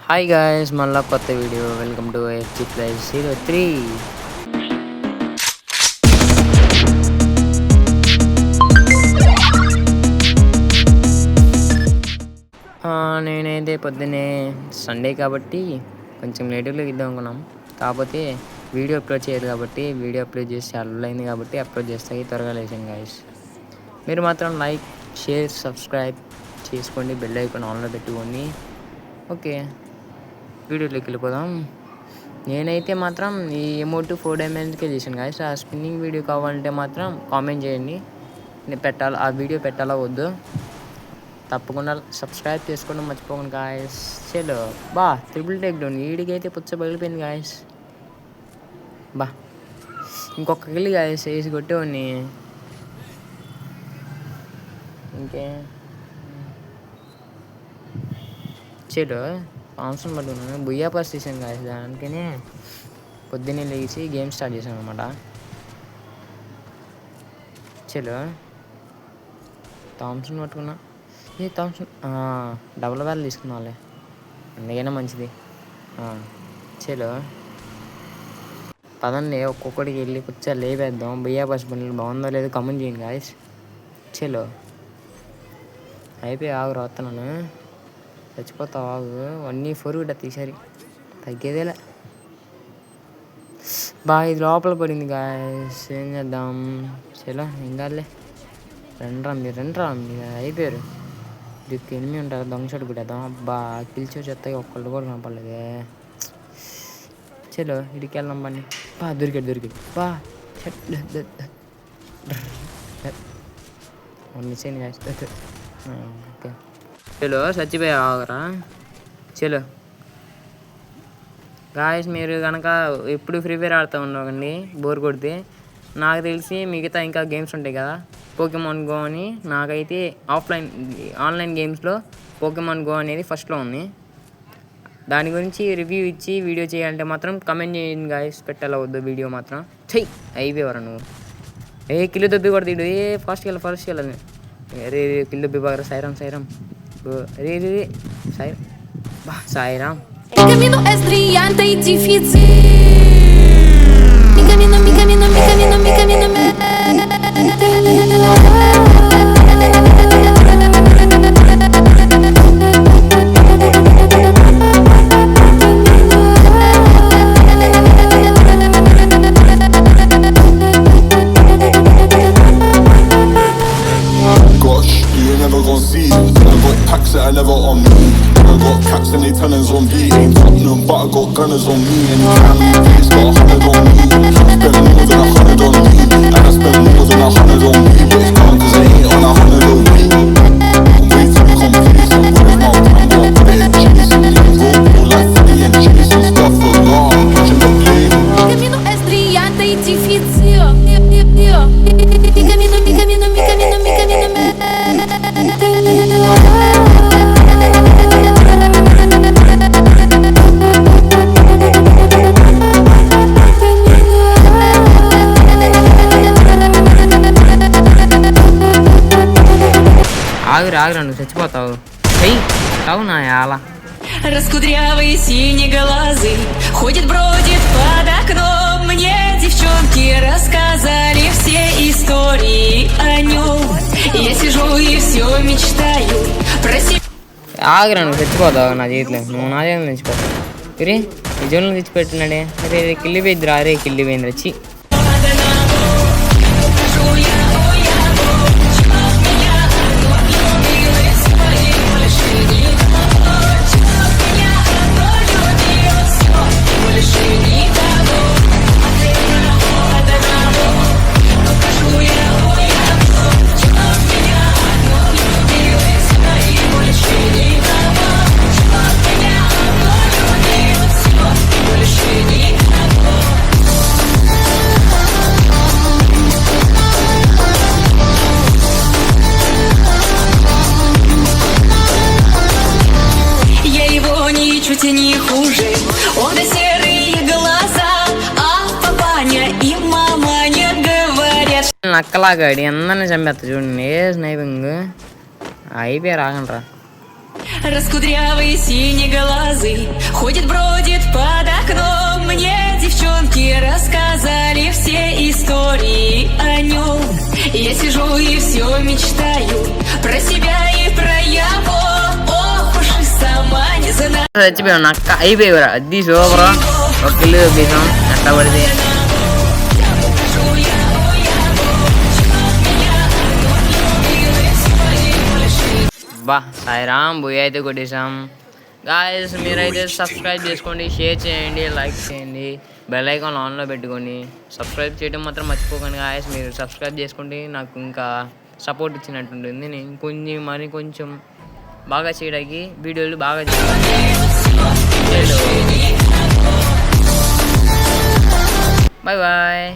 Hi guys, మళ్ళీ కొత్త video. Welcome to FG Plays 03. నేనైతే పొద్దున్నే సండే కాబట్టి కొంచెం లేటుగా ఇద్దాం అనుకున్నాం. కాకపోతే వీడియో అప్లోడ్ చేయదు కాబట్టి వీడియో అప్లోడ్ చేసి చాలా అయింది కాబట్టి అప్లోడ్ చేస్తాయి. త్వరగా లేచాను గాయ్స్. మీరు మాత్రం లైక్, షేర్, సబ్స్క్రైబ్ చేసుకోండి. బెల్ ఐకాన్ ఆన్లో పెట్టుకోండి. ఓకే, వీడియోలోకి వెళ్ళిపోదాం. నేనైతే మాత్రం ఈ అమౌంట్ 4 డైమండ్స్కే చేశాను గాయస్. ఆ స్పిన్నింగ్ వీడియో కావాలంటే మాత్రం కామెంట్ చేయండి. నేను పెట్టాలి, ఆ వీడియో పెట్టాలా వద్దు. తప్పకుండా సబ్స్క్రైబ్ చేసుకోవడం మర్చిపోకండి గాయస్. చలో బా, ట్రిపుల్ టేక్ డౌన్. వీడికైతే పుచ్చ పగిలిపోయింది గాయస్. బా, ఇంకొక కిల్లి గాయస్ వేసి కొట్టేవాడిని. ఇంకే చలో అవసరం పట్టుకున్నాను. బుయ్యా పాస్ తీసాను కాదు, దానికనే పొద్దున్నే లేచి గేమ్ స్టార్ట్ చేశాను అనమాట. చలో థామ్సన్ పట్టుకున్నా. థామ్సన్ డబుల్ బ్యాల్ తీసుకున్నాలే, అందుకైనా మంచిది. చలో పదండి, ఒక్కొక్కడికి వెళ్ళి కూర్చొని లేపేద్దాం. బుయ్యా పాస్ పనులు బాగుందో లేదో కమెంట్ చేయండి గాయస్. చలో అయిపోయి ఆగు, రాస్తున్నాను. చచ్చిపోతావు ఆగు. 1v4 కూడా తీసారి తగ్గేదేలే. బాగా ఇది లోపల పడింది గాయస్, ఏం చేద్దాం. చలో ఏం కాదులే. రండ్రా మీరు అయిపోయారు. దిక్కు ఎనిమిది ఉంటారు. దొంగ షాట్ కొట్టేద్దాం. అబ్బా, పిలిచి చెత్త ఒక్కళ్ళు కూడా కనపడలేదే. చలో ఇడికి వెళ్దాం పని. బా దొరికాడు బా. మిస్ అయింది గాయస్. ఓకే చలో చచ్చిపోయా ఆగరా. చలో గాయస్, మీరు కనుక ఎప్పుడు ఫ్రీ ఫైర్ ఆడుతూ ఉండకండి, బోర్ కొడితే. నాకు తెలిసి మిగతా ఇంకా గేమ్స్ ఉంటాయి కదా, పోకెమాన్ గో అని. నాకైతే ఆన్లైన్ గేమ్స్లో పోకెమాన్ గో అనేది ఫస్ట్లో ఉంది. దాని గురించి రివ్యూ ఇచ్చి వీడియో చేయాలంటే మాత్రం కమెంట్ చేయండి గాయస్. పెట్టాలా వద్దు వీడియో మాత్రం చెయ్యి. అయిపోయావరా నువ్వు. కిల్లు దొబ్బి కొడతాడు. ఫాస్ట్కి వెళ్ళాలి. రే కిల్లు దొబ్బి బాగా. సాయిరామ్ రే Sairam. Cammino es brillante y difícil. Mi camino. Gosh, you ain't never gon' see. I got packs that are never on me. I got caps and they tellers on me. Ain't Tottenham, but I got gunners on me. Anytime you face, got 100 on me. Spend more than 100 on me. And I spend more than 100 on me. But it's gone cause I ain't on 100 on me. I'm way too complacent. Put it out, I'm gon' put it in Jason. Roll like Freddy and Jason. Stuff for long, watch him not play. Mi camino es brillante y difícil. Mi camino. ఆగురా, నువ్వు చచ్చిపోతావు. అవునా అలా. Раскудрявый синеглазый ходит, бродит под окном. Мне девчонки рассказали все истории о нем. Я сижу и все мечтаю про себя. ఆగురా, నువ్వు చచ్చిపోతావు నా చేతిలో. నువ్వు నా చేతిలో చచ్చిపోతావు. రే నిజంలో తెచ్చిపెట్టినాడే. అరే కిల్లి పోయిద్దిరా. అరే కిల్లి పోయింది వచ్చి. Не хуже, он да серые глаза, а папаня и маманя говорят. నక్కలాగాడి అందరినీ చంపేస్తా చూడండి. ఏ స్నైపింగ్ అయిపోయారు. ఆగండ్రా. Раскудрявый синеглазый сижу и все мечтаю про себя и про его. Ох уж и сама не знаю. చచ్చిపోయావు నక్క అయిపోయావురా అది సూపర్ ఒక కిలో బీసం ఎట్లా పడితే బా సాయిరామ్ బుయ్య అయితే కొట్టేసాం గాయస్. మీరైతే సబ్స్క్రైబ్ చేసుకోండి, షేర్ చేయండి, లైక్ చేయండి, బెల్ ఐకాన్ ఆన్లో పెట్టుకోండి. సబ్స్క్రైబ్ చేయడం మాత్రం మర్చిపోకండి గాయస్. మీరు సబ్స్క్రైబ్ చేసుకుంటే నాకు ఇంకా సపోర్ట్ ఇచ్చినట్టుంటుంది. నేను మరి కొంచెం బాగా చేయడానికి వీడియోలు బాగా చేస్తాను. Bye bye.